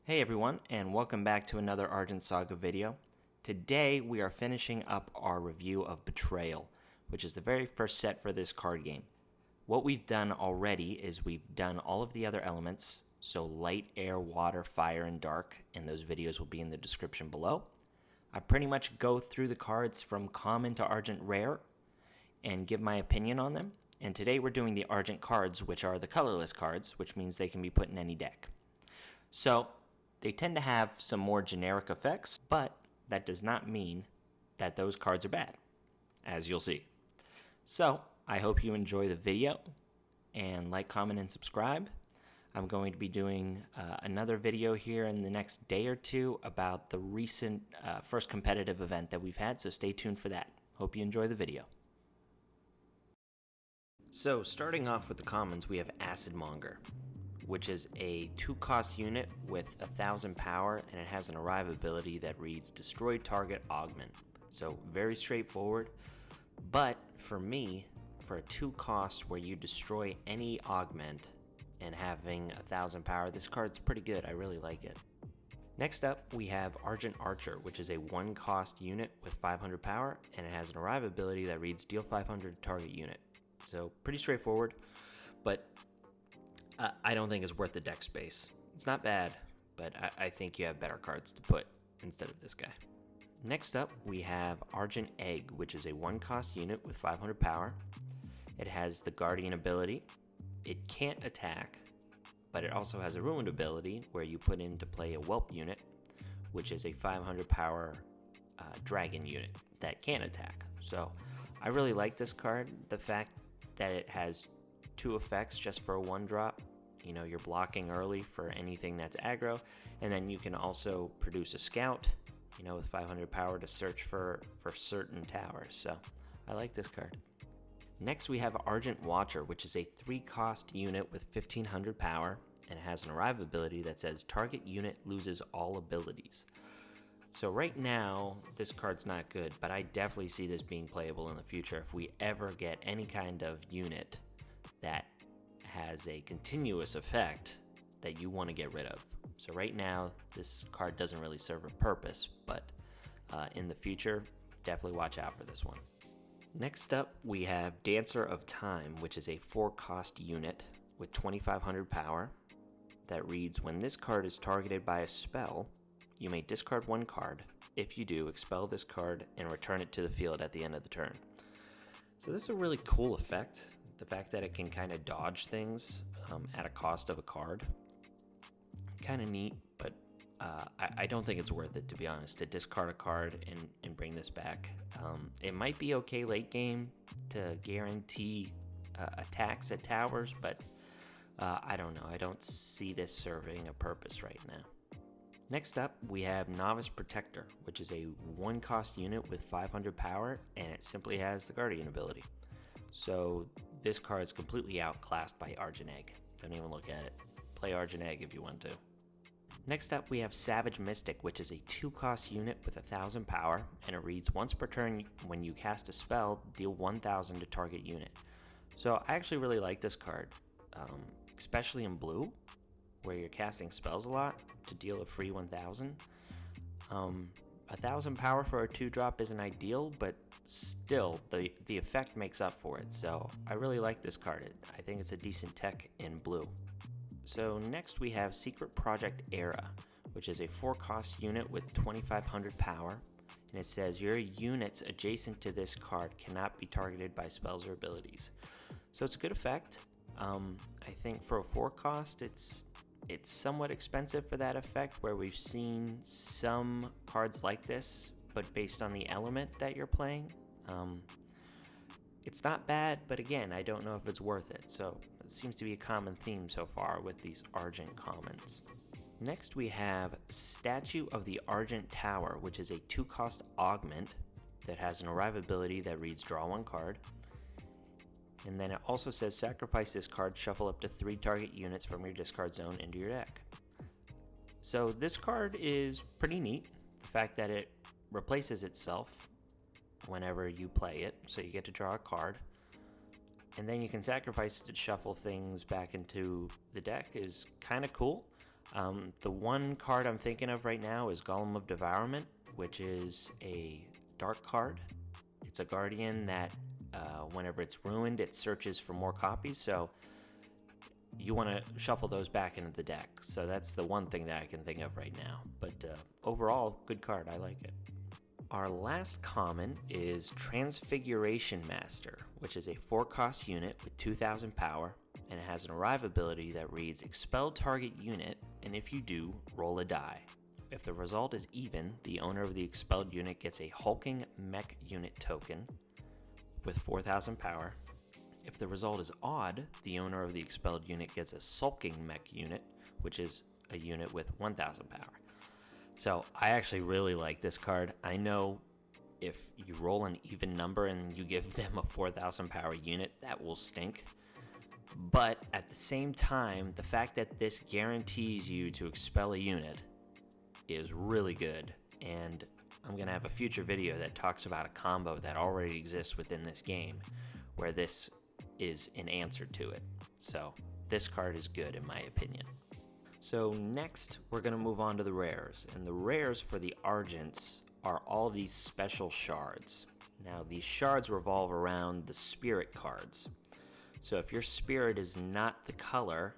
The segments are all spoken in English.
Hey everyone, and welcome back to another Argent Saga video. Today we are finishing up our review of Betrayal, which is the very first set for this card game. What we've done already is we've done all of the other elements, so light, air, water, fire, and dark, and those videos will be in the description below. I pretty much go through the cards from common to Argent Rare and give my opinion on them, and today we're doing the Argent cards, which are the colorless cards, which means they can be put in any deck. So, they tend to have some more generic effects, but that does not mean that those cards are bad, as you'll see. So, I hope you enjoy the video, and like, comment, and subscribe. I'm going to be doing another video here in the next day or two about the recent first competitive event that we've had, so stay tuned for that. Hope you enjoy the video. So, starting off with the commons, we have Acidmonger, which is a 2-cost unit with 1,000 power, and it has an arrive ability that reads Destroy Target Augment. So very straightforward, but for me, for a 2-cost where you destroy any augment and having 1,000 power, this card's pretty good. I really like it. Next up, we have Argent Archer, which is a 1-cost unit with 500 power, and it has an arrive ability that reads Deal 500 to target unit. So pretty straightforward, but I don't think it's worth the deck space. It's not bad, but I think you have better cards to put instead of this guy. Next up, we have Argent Egg, which is a 1-cost unit with 500 power. It has the Guardian ability. It can't attack, but it also has a Ruined ability where you put into play a Whelp unit, which is a 500 power dragon unit that can attack. So I really like this card. The fact that it has 2 effects just for a 1-drop. You know, you're blocking early for anything that's aggro, and then you can also produce a scout, you know, with 500 power to search for certain towers. So I like this card. Next we have Argent Watcher, which is a 3-cost unit with 1,500 power, and it has an arrive ability that says target unit loses all abilities. So right now, this card's not good, but I definitely see this being playable in the future if we ever get any kind of unit that has a continuous effect that you want to get rid of. So right now, this card doesn't really serve a purpose, but in the future, definitely watch out for this one. Next up, we have Dancer of Time, which is a 4-cost unit with 2,500 power that reads, when this card is targeted by a spell, you may discard 1 card. If you do, expel this card and return it to the field at the end of the turn. So this is a really cool effect. The fact that it can kind of dodge things at a cost of a card. Kind of neat, but I don't think it's worth it, to be honest, to discard a card and bring this back. It might be okay late game to guarantee attacks at towers, but I don't know. I don't see this serving a purpose right now. Next up, we have Novice Protector, which is a 1-cost unit with 500 power, and it simply has the Guardian ability. So this card is completely outclassed by Argent Egg. Don't even look at it. Play Argent Egg if you want to. Next up, we have Savage Mystic, which is a 2-cost unit with 1,000 power, and it reads, once per turn when you cast a spell, deal 1,000 to target unit. So I actually really like this card, especially in blue, where you're casting spells a lot to deal a free 1,000. 1,000 power for a 2-drop isn't ideal, but still, the effect makes up for it, so I really like this card. I think it's a decent tech in blue. So next we have Secret Project Era, which is a 4-cost unit with 2,500 power, and it says your units adjacent to this card cannot be targeted by spells or abilities. So it's a good effect. I think for a 4-cost, it's somewhat expensive for that effect, where we've seen some cards like this, but based on the element that you're playing. It's not bad, but again, I don't know if it's worth it, so it seems to be a common theme so far with these Argent commons. Next we have Statue of the Argent Tower, which is a 2-cost augment that has an arrive ability that reads draw 1 card. And then it also says sacrifice this card, shuffle up to 3 target units from your discard zone into your deck. So this card is pretty neat. The fact that it replaces itself whenever you play it, so you get to draw a card. And then you can sacrifice it to shuffle things back into the deck is kind of cool. The one card I'm thinking of right now is Golem of Devourment, which is a dark card. It's a guardian that whenever it's ruined, it searches for more copies, so you want to shuffle those back into the deck. So that's the one thing that I can think of right now. But overall, good card. I like it. Our last common is Transfiguration Master, which is a 4-cost unit with 2,000 power, and it has an arrive ability that reads expel target unit, and if you do, roll a die. If the result is even, the owner of the expelled unit gets a hulking mech unit token with 4,000 power. If the result is odd, the owner of the expelled unit gets a sulking mech unit, which is a unit with 1,000 power. So I actually really like this card. I know if you roll an even number and you give them a 4,000 power unit, that will stink. But at the same time, the fact that this guarantees you to expel a unit is really good. And I'm going to have a future video that talks about a combo that already exists within this game where this is an answer to it. So this card is good in my opinion. So next we're going to move on to the rares, and the rares for the Argents are all these special shards. Now these shards revolve around the spirit cards. So if your spirit is not the color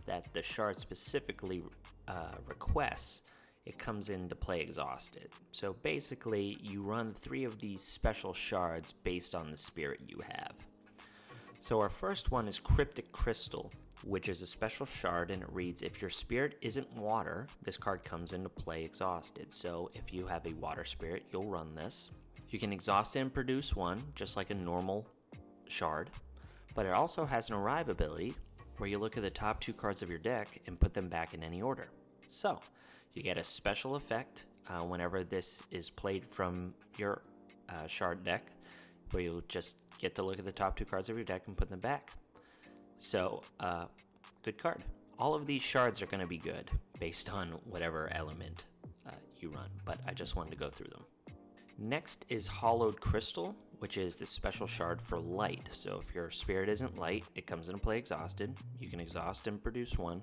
that the shard specifically requests, it comes into play exhausted. So basically you run 3 of these special shards based on the spirit you have. So our first one is Cryptic Crystal, which is a special shard, and it reads, if your spirit isn't water, this card comes into play exhausted. So if you have a water spirit, you'll run this. You can exhaust it and produce 1, just like a normal shard, but it also has an arrive ability where you look at the top 2 cards of your deck and put them back in any order. So you get a special effect whenever this is played from your shard deck, where you'll just get to look at the top 2 cards of your deck and put them back. So, good card. All of these shards are going to be good based on whatever element you run, but I just wanted to go through them. Next is Hallowed Crystal, which is the special shard for light. So if your spirit isn't light, it comes into play exhausted. You can exhaust and produce 1,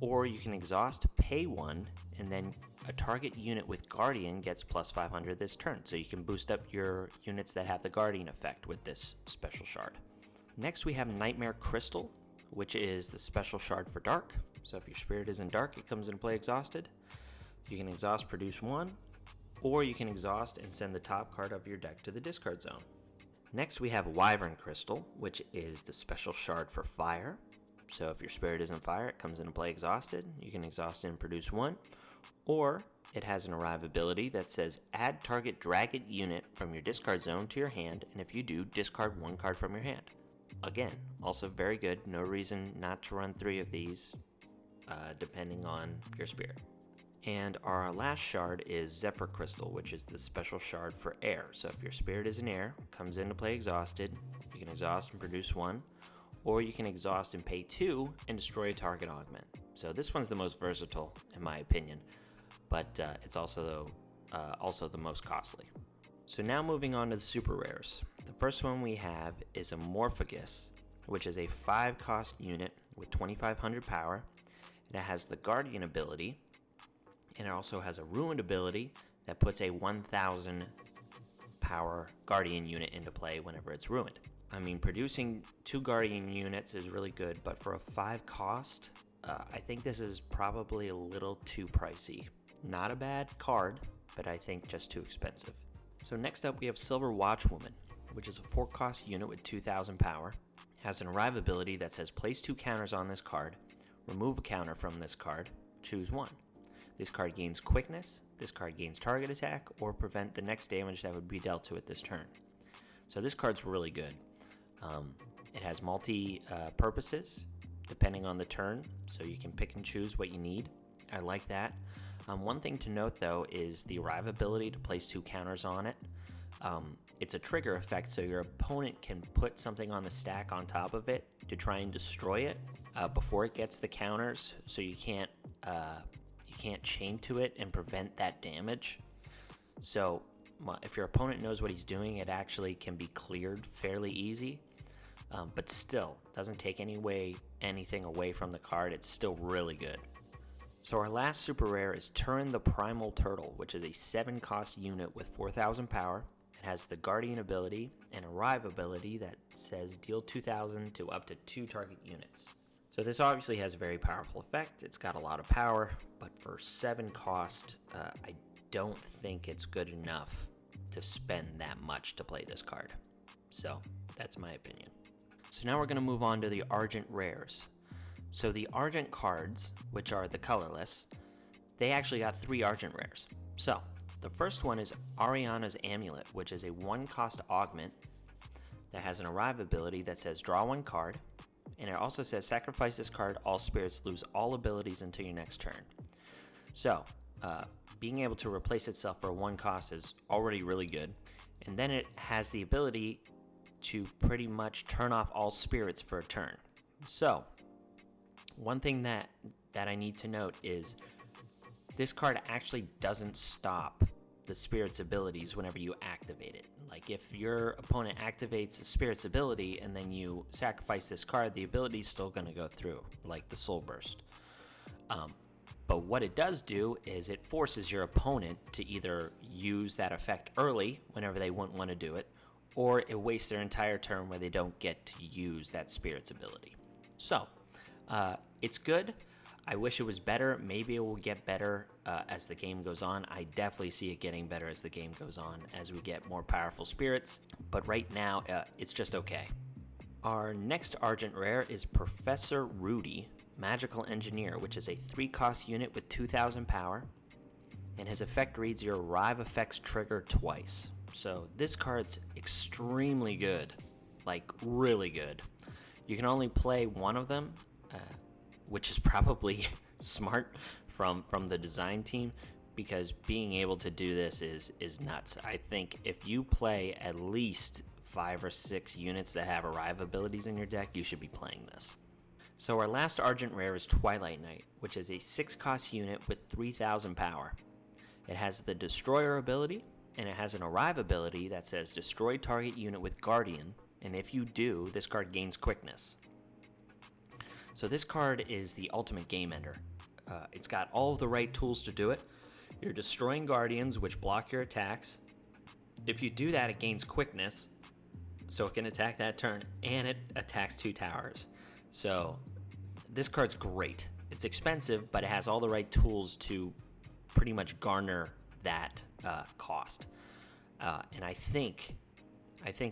or you can exhaust, pay 1, and then a target unit with Guardian gets plus 500 this turn. So you can boost up your units that have the Guardian effect with this special shard. Next we have Nightmare Crystal, which is the special shard for dark. So if your spirit isn't dark, it comes into play exhausted. You can exhaust, produce 1, or you can exhaust and send the top card of your deck to the discard zone. Next we have Wyvern Crystal, which is the special shard for fire. So if your spirit isn't fire, it comes into play exhausted. You can exhaust and produce 1, or it has an arrive ability that says add target dragon unit from your discard zone to your hand, and if you do, discard 1 card from your hand. Again, also very good. No reason not to run 3 of these, depending on your spirit. And our last shard is Zephyr Crystal, which is the special shard for air. So if your spirit is in air, comes into play exhausted, you can exhaust and produce 1, or you can exhaust and pay 2 and destroy a target augment. So this one's the most versatile, in my opinion, but it's also the most costly. So now moving on to the super rares. The first one we have is Amorphagus, which is a 5-cost unit with 2,500 power, and it has the Guardian ability, and it also has a Ruined ability that puts a 1,000 power Guardian unit into play whenever it's ruined. I mean, producing 2 Guardian units is really good, but for a 5-cost, I think this is probably a little too pricey. Not a bad card, but I think just too expensive. So next up we have Silver Watchwoman, which is a 4-cost unit with 2,000 power. Has an arrive ability that says place 2 counters on this card, remove a counter from this card, choose 1. This card gains quickness, this card gains target attack, or prevent the next damage that would be dealt to it this turn. So this card's really good. It has multi-purposes depending on the turn, so you can pick and choose what you need. I like that. One thing to note though is the arrive ability to place 2 counters on it. It's a trigger effect, so your opponent can put something on the stack on top of it to try and destroy it before it gets the counters, so you can't chain to it and prevent that damage. So if your opponent knows what he's doing, it actually can be cleared fairly easy, but still doesn't take anything away from the card. It's still really good. So our last super rare is Turin the Primal Turtle, which is a 7-cost unit with 4,000 power. It has the Guardian ability and Arrive ability that says deal 2,000 to up to 2 target units. So this obviously has a very powerful effect. It's got a lot of power, but for 7 cost, I don't think it's good enough to spend that much to play this card. So that's my opinion. So now we're going to move on to the Argent rares. So the Argent cards, which are the colorless, they actually got 3 Argent rares. So the first one is Arianas Amulet, which is a 1-cost augment that has an Arrive ability that says draw 1 card, and it also says sacrifice this card, all spirits lose all abilities until your next turn. So being able to replace itself for a 1 cost is already really good, and then it has the ability to pretty much turn off all spirits for a turn. So one thing that I need to note is this card actually doesn't stop the spirit's abilities whenever you activate it. Like if your opponent activates the spirit's ability and then you sacrifice this card, the ability is still going to go through, like the Soul Burst. But what it does do is it forces your opponent to either use that effect early whenever they wouldn't want to do it, or it wastes their entire turn where they don't get to use that spirit's ability. So it's good. I wish it was better. Maybe it will get better as the game goes on. I definitely see it getting better as the game goes on, as we get more powerful spirits. But right now, it's just okay. Our next Argent rare is Professor Rudy, Magical Engineer, which is a 3-cost unit with 2,000 power. And his effect reads your Arrive effects trigger twice. So this card's extremely good. Like, really good. You can only play one of them, which is probably smart from the design team, because being able to do this is nuts. I think if you play at least 5 or 6 units that have Arrive abilities in your deck, you should be playing this. So our last Argent rare is Twilight Knight, which is a 6-cost unit with 3,000 power. It has the Destroyer ability, and it has an Arrive ability that says destroy target unit with Guardian, and if you do, this card gains quickness. So this card is the ultimate game ender. It's got all of the right tools to do it. You're destroying Guardians, which block your attacks. If you do that, it gains quickness, so it can attack that turn, and it attacks 2 towers. So this card's great. It's expensive, but it has all the right tools to pretty much garner that cost. And I think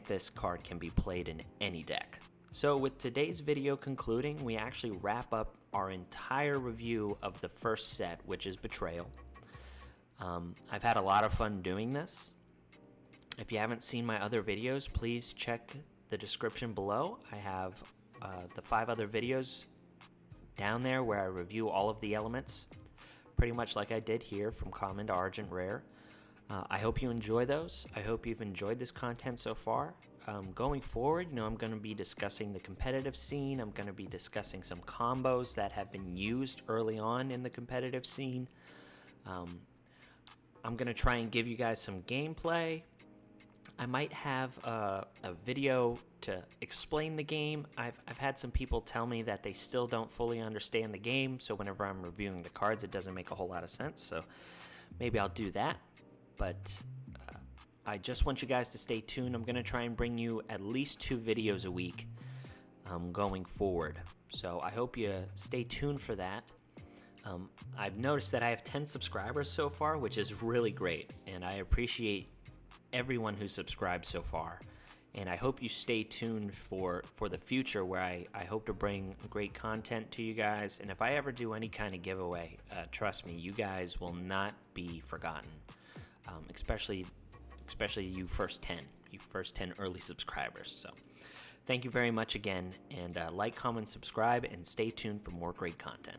this card can be played in any deck. So with today's video concluding, we actually wrap up our entire review of the first set, which is Betrayal. I've had a lot of fun doing this. If you haven't seen my other videos, please check the description below. I have the 5 other videos down there where I review all of the elements, pretty much like I did here, from Common to Argent Rare. I hope you enjoy those. I hope you've enjoyed this content so far. Going forward, I'm going to be discussing the competitive scene. I'm going to be discussing some combos that have been used early on in the competitive scene. I'm going to try and give you guys some gameplay. I might have a video to explain the game. I've had some people tell me that they still don't fully understand the game, so whenever I'm reviewing the cards, it doesn't make a whole lot of sense. So maybe I'll do that. But I just want you guys to stay tuned. I'm going to try and bring you at least 2 videos a week going forward. So I hope you stay tuned for that. I've noticed that I have 10 subscribers so far, which is really great, and I appreciate everyone who subscribed so far. And I hope you stay tuned for the future, where I hope to bring great content to you guys. And if I ever do any kind of giveaway, trust me, you guys will not be forgotten, especially you first 10 early subscribers. So thank you very much again, and like, comment, subscribe, and stay tuned for more great content.